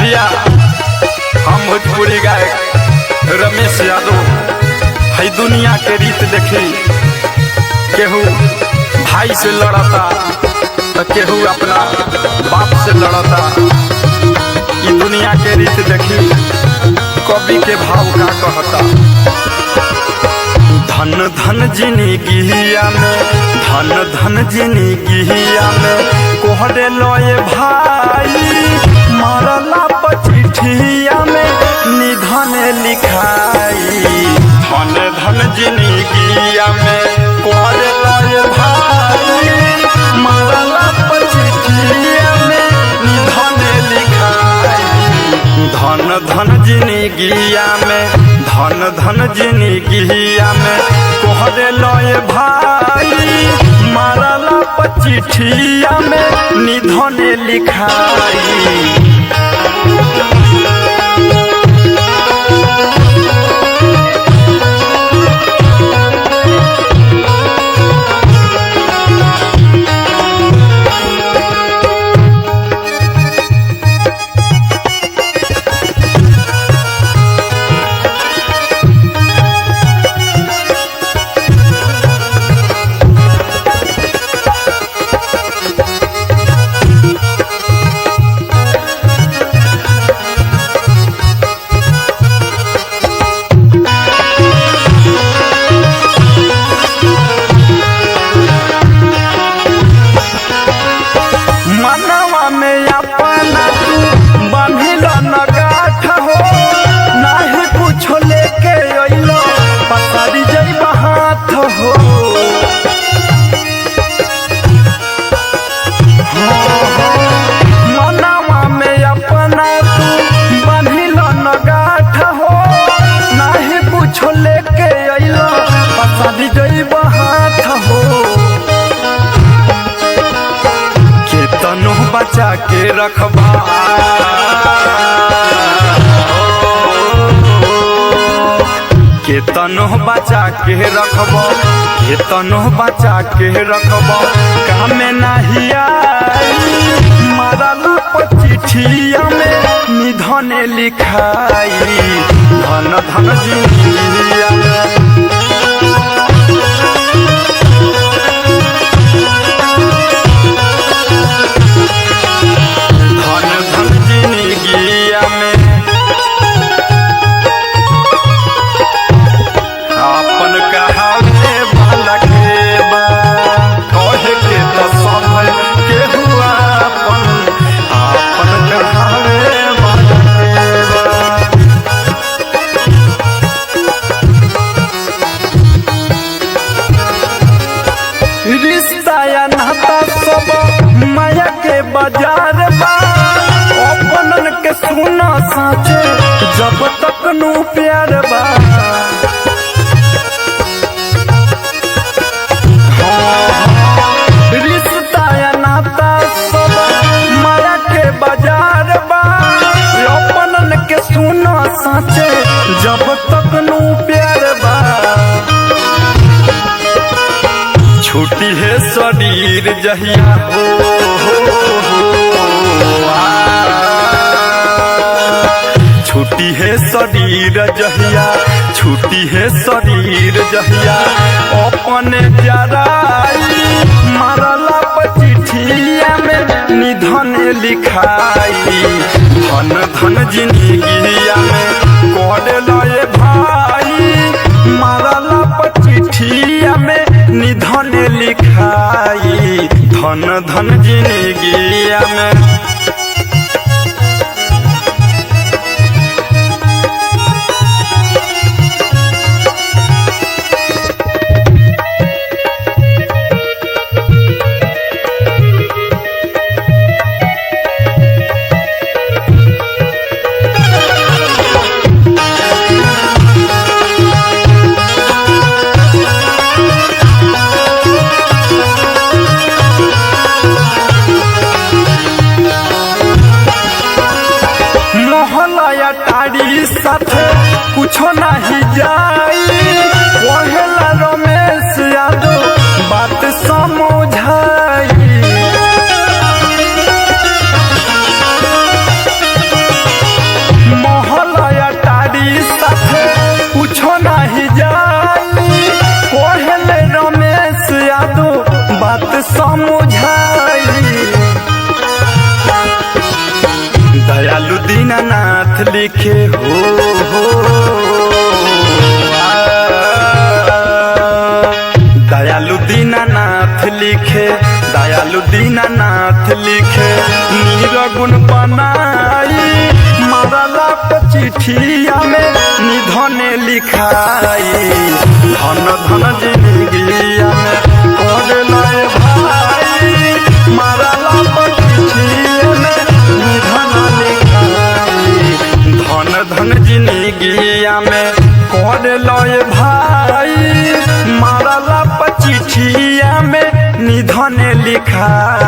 भैया हम भोजपुरी गायक रमेश यादव है दुनिया के रीत देखी केहू भाई से लड़ता तो केहू अपना बाप से लड़ता। ये दुनिया के रीत देखी कवि के भाव का कहता। धन धन जिंदगिया में धन धन जिंदगिया में कोहरे लोए भाई मरला पचिठिया में निधन लिखाई। धन धन जिंदगिया में कोहरे लोए भाई मरला पचिठिया में निधन लिखाई। धन धन जिंदगिया में धन धन जिंदगिया में कोहरे लोए भाई मारला पचिठिया में निधन लिखाई। बचा के रखबा केतनो बचा के रखबा केतनो बचा के रखबा काम नहीं आई। मरला पचिठिया में निधन लिखाई। धन धन जिंदगिया में माया के बाजार बा अपनन के सुना साचे जब तक नु प्यार बा। रिश्ता या नाता सब माया के बाजार बा अपनन के सुना साचे जब तक नु प्यार बा। छुट्टी है शरीर जहिया हो छुट्टी है शरीर जहिया छुट्टी है शरीर जहिया अपने जराई। मरला पचिठिया में निधन लिखाई। धन धन जिंदगिया में कोहरे लोए भाई मरला पचिठिया में निधन लिखाई। धन धन जिंदगिया में साथे कुछो नहीं जाई। पहला रमेश यादव बात समझाई। दयालु दीनानाथ लिखे हो दयालु दीनानाथ लिखे, दयालु दीनानाथ लिखे निर्गुण बनाई मरला पे चिट्ठिया में निधन लिखाई धन धन जिंदगिया में कर लाए भाई मरला पे चिट्ठिया में निधन लिखाई धन धन जिंदगिया में कर लाए भाई मरला पे चिट्ठिया में निधन लिखाई।